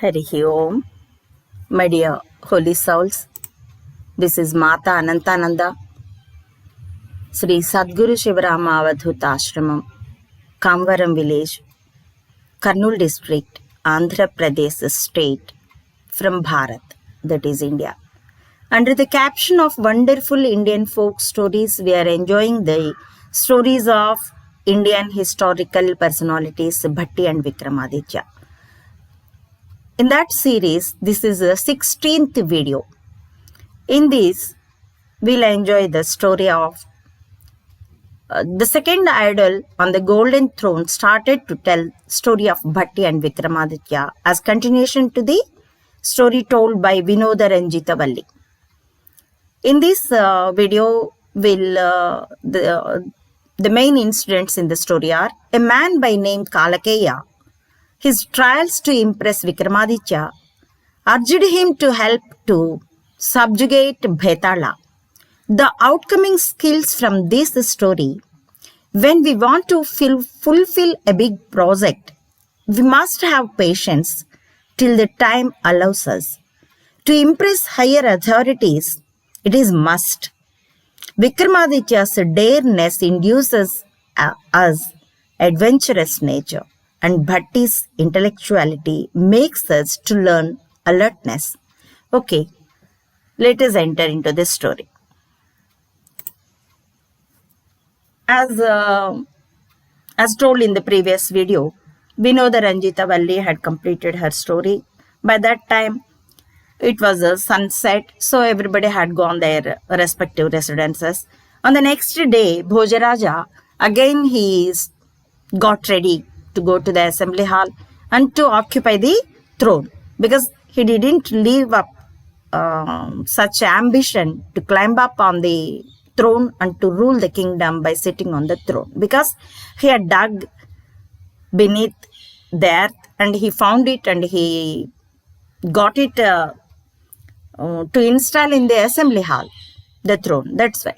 Harihi Om. My dear holy souls, this is Mata Anantananda, Sri Sadguru Shivarama Avadhuta Ashramam, Kamvaram village, Kurnool district, Andhra Pradesh state, from Bharat, that is India. Under the caption of Wonderful Indian Folk Stories, we are enjoying the stories of Indian historical personalities Bhatti and Vikramaditya. In that series, this is the 16th video. In this, we'll enjoy the story of the second idol on the golden throne started to tell story of Bhatti and Vikramaditya as continuation to the story told by Vinoda Ranjitavalli. In this video, the main incidents in the story are a man by name Kalakeya. His trials to impress Vikramaditya urged him to help to subjugate Bhetala. The outcoming skills from this story, when we want to fulfill a big project, we must have patience till the time allows us. To impress higher authorities, it is must. Vikramaditya's dareness induces us adventurous nature, and Bhatti's intellectuality makes us to learn alertness. Okay, let us enter into this story. As told in the previous video, Vinoda Ranjitavalli had completed her story. By that time, it was a sunset, so everybody had gone their respective residences. On the next day, Bhojaraja, again he got ready to go to the assembly hall and to occupy the throne, because he didn't leave up such ambition to climb up on the throne and to rule the kingdom by sitting on the throne, because he had dug beneath the earth and he found it and he got it to install in the assembly hall, the throne. That's why.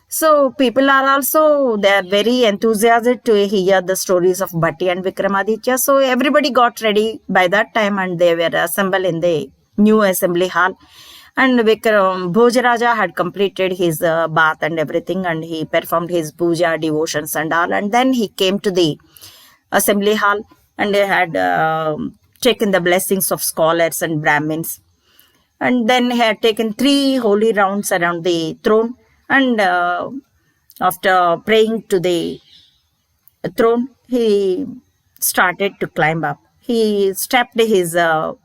So people are also, they are very enthusiastic to hear the stories of Bhatti and Vikramaditya. So everybody got ready by that time and they were assembled in the new assembly hall. And Bhojaraja had completed his bath and everything, and he performed his puja, devotions and all. And then he came to the assembly hall and he had taken the blessings of scholars and Brahmins. And then he had taken 3 holy rounds around the throne. And after praying to the throne, he started to climb up. He stepped his right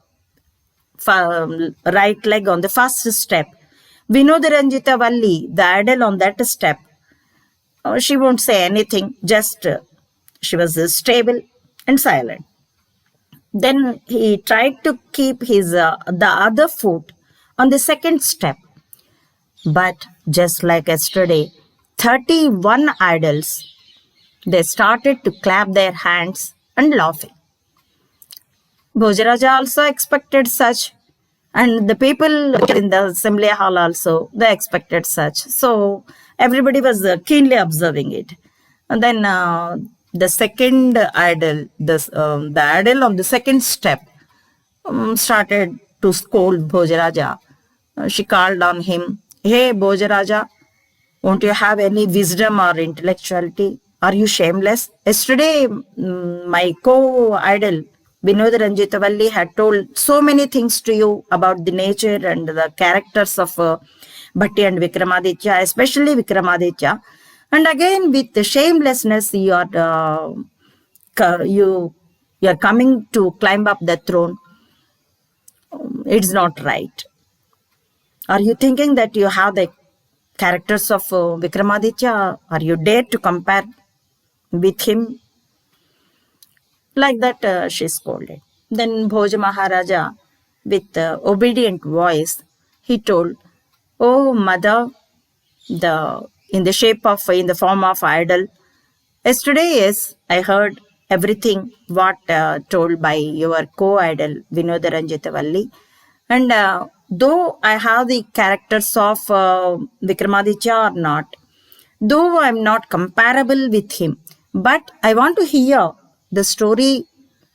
leg on the first step. Vinoda Ranjitavalli, the idol on that step, she won't say anything, just she was stable and silent. Then he tried to keep his the other foot on the second step. But just like yesterday, 31 idols, they started to clap their hands and laughing. Bhojaraja also expected such, and the people in the assembly hall also, they expected such. So everybody was keenly observing it. And then the second idol, the idol on the second step, started to scold Bhojaraja. She called on him, "Hey Bhojaraja, won't you have any wisdom or intellectuality? Are you shameless? Yesterday, my co-idol, Vinoda Ranjitavalli, had told so many things to you about the nature and the characters of Bhatti and Vikramaditya, especially Vikramaditya. And again, with the shamelessness, you are coming to climb up the throne. It's not right. Are you thinking that you have the characters of Vikramaditya? Are you dare to compare with him?" Like that, she scolded. Then Bhoja Maharaja, with obedient voice, he told, "Oh mother, in the form of idol, yesterday, yes, I heard everything what told by your co-idol Vinoda Ranjitavalli, and though I have the characters of Vikramaditya or not, though I am not comparable with him, but I want to hear the story,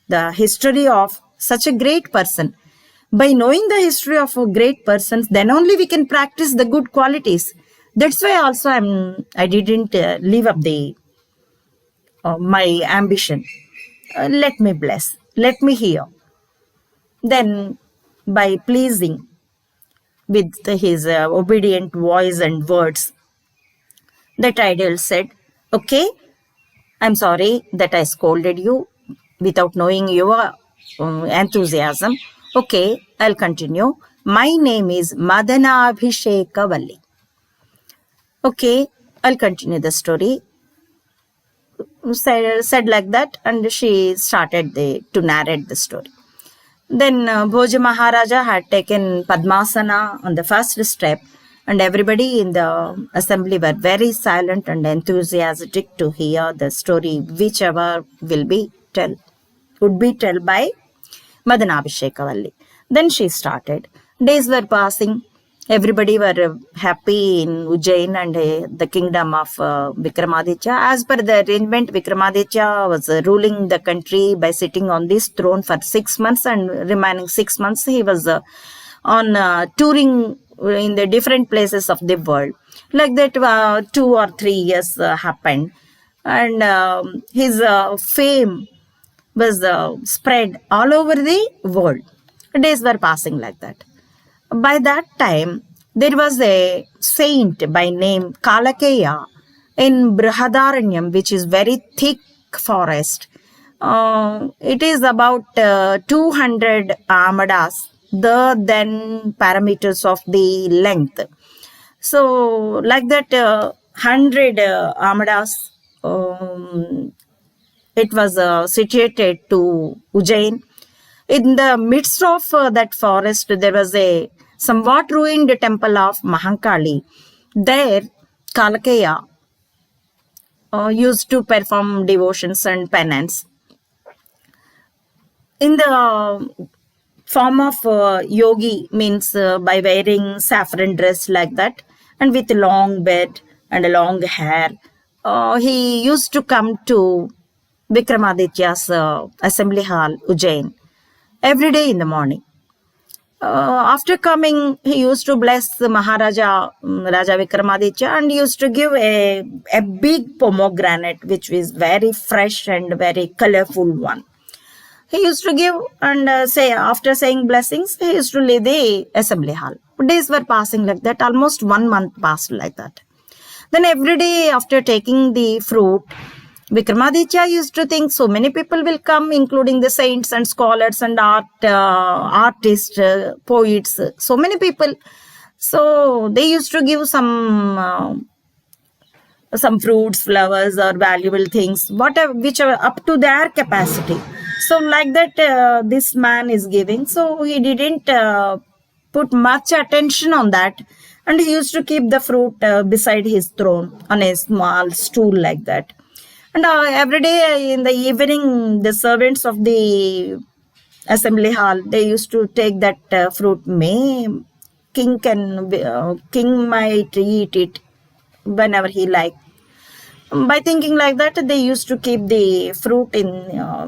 the history of such a great person. By knowing the history of a great persons, then only we can practice the good qualities. That's why also I didn't leave up the my ambition. Let me bless, let me hear. Then, by pleasing with his obedient voice and words, that ideal said, "Okay, I'm sorry that I scolded you without knowing your enthusiasm. Okay, I'll continue. My name is Madana Abhishekavalli. Okay, I'll continue the story." Said like that, and she started to narrate the story. Then Bhoja Maharaja had taken Padmasana on the first step, and everybody in the assembly were very silent and enthusiastic to hear the story, whichever would be told by Madanabhishekavalli. Then she started. Days were passing. Everybody were happy in Ujjain and the kingdom of Vikramaditya. As per the arrangement, Vikramaditya was ruling the country by sitting on this throne for 6 months, and remaining 6 months he was on touring in the different places of the world. Like that, 2 or 3 years happened, and his fame was spread all over the world. Days were passing like that. By that time, there was a saint by name Kalakeya in Brihadaranyam, which is very thick forest. It is about 200 amadas, the then parameters of the length. So, like that, 100 amadas, it was situated to Ujjain. In the midst of that forest, there was a somewhat ruined temple of Mahankali. There, Kalakeya used to perform devotions and penance. In the form of yogi, means by wearing saffron dress like that, and with a long beard and a long hair, he used to come to Vikramaditya's assembly hall, Ujjain, every day in the morning. After coming, he used to bless the Maharaja, Raja Vikramaditya, and used to give a big pomegranate, which was very fresh and very colorful one. He used to give and say, after saying blessings, he used to leave the assembly hall. Days were passing like that. Almost 1 month passed like that. Then every day after taking the fruit, Vikramaditya used to think so many people will come, including the saints and scholars and artists, poets, so many people. So they used to give some fruits, flowers, or valuable things, whatever, whichever up to their capacity. So like that, this man is giving. So he didn't put much attention on that, and he used to keep the fruit beside his throne on a small stool like that. And every day in the evening, the servants of the assembly hall, they used to take that fruit. King might eat it whenever he liked. By thinking like that, they used to keep the fruit in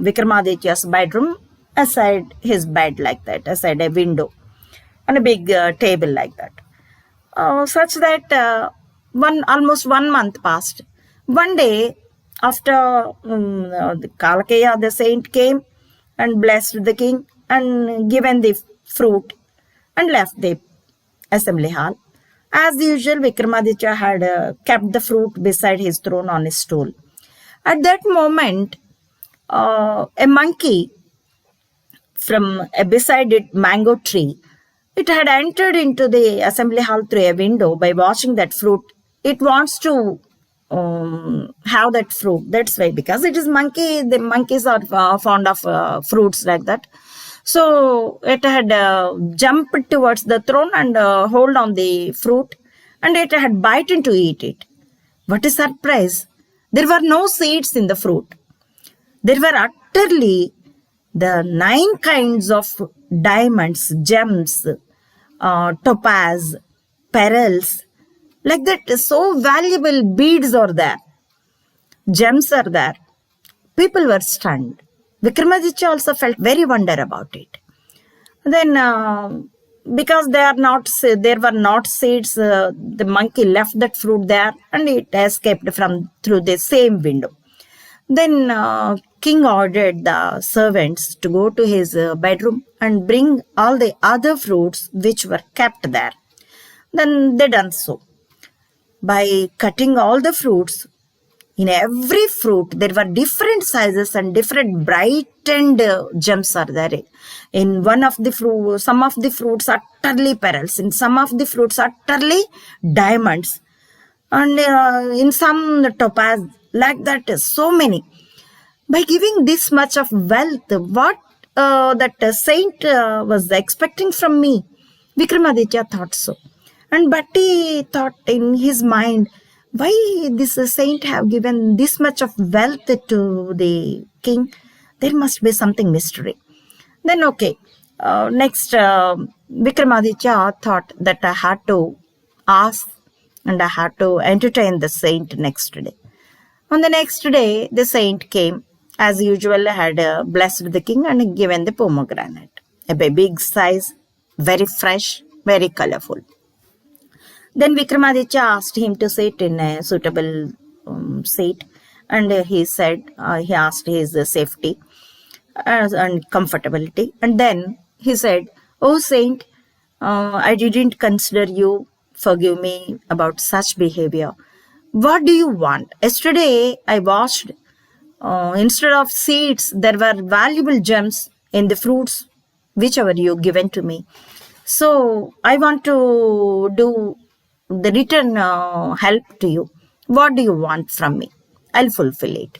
Vikramaditya's bedroom, aside his bed like that, aside a window, on a big table like that. Such that almost 1 month passed. One day, after the Kalakeya, the saint, came and blessed the king and given the fruit and left the assembly hall. As usual, Vikramaditya had kept the fruit beside his throne on his stool. At that moment, a monkey from beside it mango tree, it had entered into the assembly hall through a window. By watching that fruit, it wants to have that fruit. That's why, because it is monkey, the monkeys are fond of fruits like that. So it had jumped towards the throne and hold on the fruit, and it had bitten to eat it. What a surprise! There were no seeds in the fruit. There were utterly the 9 kinds of diamonds, gems, topaz, pearls, like that. So valuable beads are there, gems are there. People were stunned. Vikramaditya also felt very wonder about it. Then, because there were not seeds, the monkey left that fruit there and it escaped from through the same window. Then king ordered the servants to go to his bedroom and bring all the other fruits which were kept there. Then they done so. By cutting all the fruits, in every fruit there were different sizes and different brightened gems are there. In one of the fruit, some of the fruits are utterly pearls. In some of the fruits are utterly diamonds. And in some topaz, like that, so many. By giving this much of wealth, what that saint was expecting from me? Vikramaditya thought so. And Bhatti thought in his mind, why this saint have given this much of wealth to the king? There must be something mystery. Then okay, next Vikramaditya thought that I had to ask and I had to entertain the saint next day. On the next day, the saint came, as usual, had blessed the king and given the pomegranate. A big size, very fresh, very colorful. Then Vikramaditya asked him to sit in a suitable seat, and he said, he asked his safety and comfortability. And then he said, "Oh saint, I didn't consider you. Forgive me about such behavior. What do you want? Yesterday I watched, instead of seeds, there were valuable gems in the fruits, whichever you given to me. So I want to do the return help to you. What do you want from me? I'll fulfill it."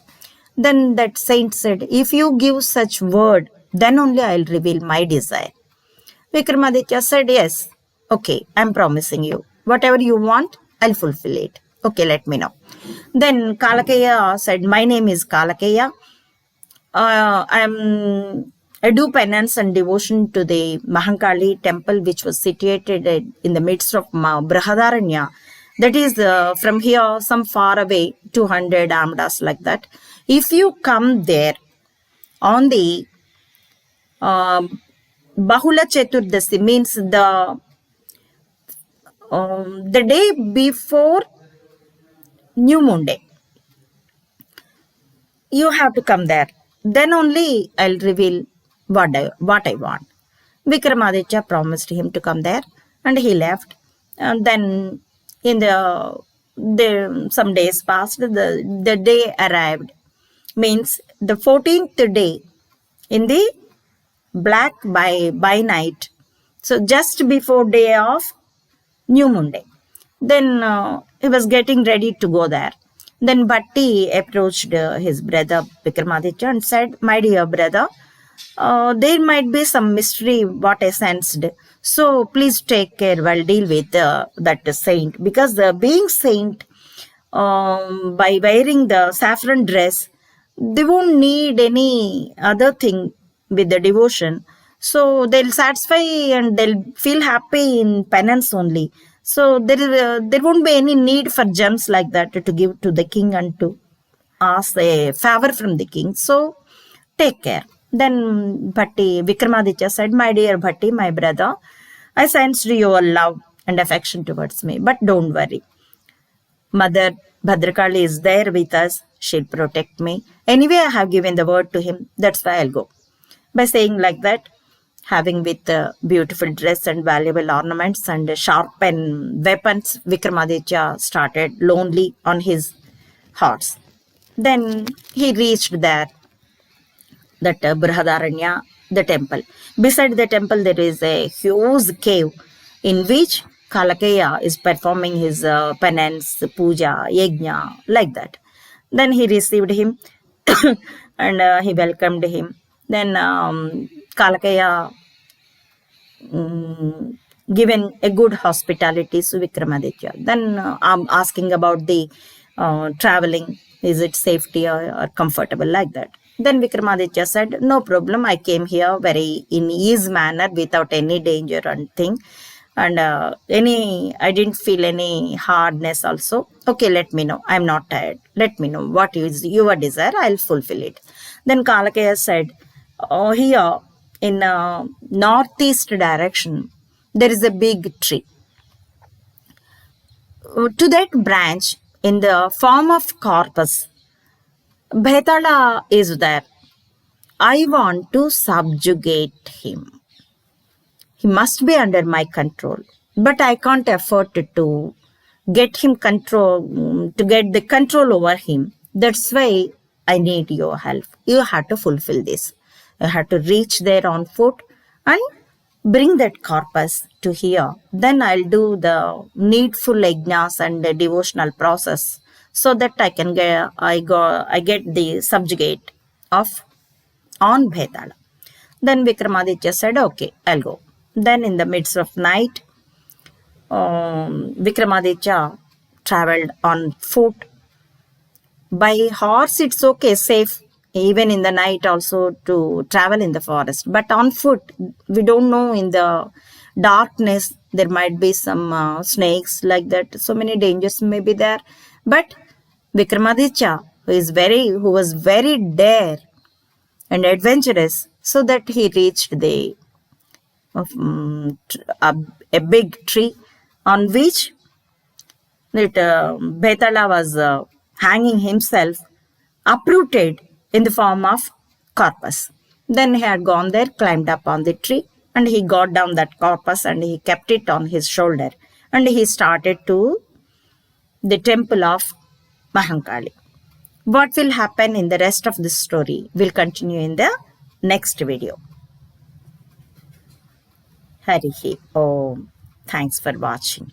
Then that saint said, "If you give such word, then only I'll reveal my desire." Vikramaditya said, "Yes, okay, I'm promising you. Whatever you want, I'll fulfill it. Okay, let me know." Then Kalakeya said, "My name is Kalakeya. I do penance and devotion to the Mahankali temple, which was situated in the midst of Brihadaranya. That is from here, some far away, 200 amdas like that. If you come there on the Bahula Cheturdasi, means the day before New Moon Day, you have to come there. Then only I'll reveal what I want." Vikramaditya promised him to come there, and he left. And then in some days passed, the day arrived, means the 14th day in the black by night. So just before day of New Moon Day. Then he was getting ready to go there. Then Bhatti approached his brother Vikramaditya and said, "My dear brother, there might be some mystery what I sensed. So please take care while deal with that saint. Because being saint, by wearing the saffron dress, they won't need any other thing with the devotion. So they'll satisfy and they'll feel happy in penance only. So there won't be any need for gems like that to give to the king and to ask a favor from the king. So take care." Then Vikramaditya said, "My dear Bhatti, my brother, I sensed your love and affection towards me. But don't worry. Mother Bhadrakali is there with us. She'll protect me. Anyway, I have given the word to him. That's why I'll go." By saying like that, having with beautiful dress and valuable ornaments and sharpened weapons, Vikramaditya started lonely on his horse. Then he reached there, that Brihadaranya, the temple. Beside the temple, there is a huge cave in which Kalakeya is performing his penance, puja, yajna, like that. Then he received him and he welcomed him. Then Kalakeya given a good hospitality to Vikramaditya. Then asking about the traveling, is it safety or comfortable, like that. Then Vikramaditya said, "No problem, I came here very in ease manner without any danger and thing. And I didn't feel any hardness also. Okay, let me know. I'm not tired. Let me know what is your desire. I'll fulfill it." Then Kalakaya said, oh, here in northeast direction, there is a big tree. To that branch, in the form of corpus, Bhetala is there. I want to subjugate him. He must be under my control, but I can't afford to get him control, to get the control over him. That's why I need your help. You have to fulfill this. You have to reach there on foot and bring that corpus to here. Then I'll do the needful yajnas and the devotional process so that I get the subjugate of on Bhetala. Then Vikramaditya said, okay, I'll go. Then in the midst of night, Vikramaditya traveled on foot. By horse, it's okay, safe, even in the night also to travel in the forest. But on foot, we don't know, in the darkness, there might be some snakes like that. So many dangers may be there. But Vikramaditya, who was very dare and adventurous, so that he reached a big tree on which Bhetala was hanging himself, uprooted in the form of corpus. Then he had gone there, climbed up on the tree, and he got down that corpus and he kept it on his shoulder, and he started to the temple of Mahankali. What will happen in the rest of this story will continue in the next video. Harihi Om. Thanks for watching.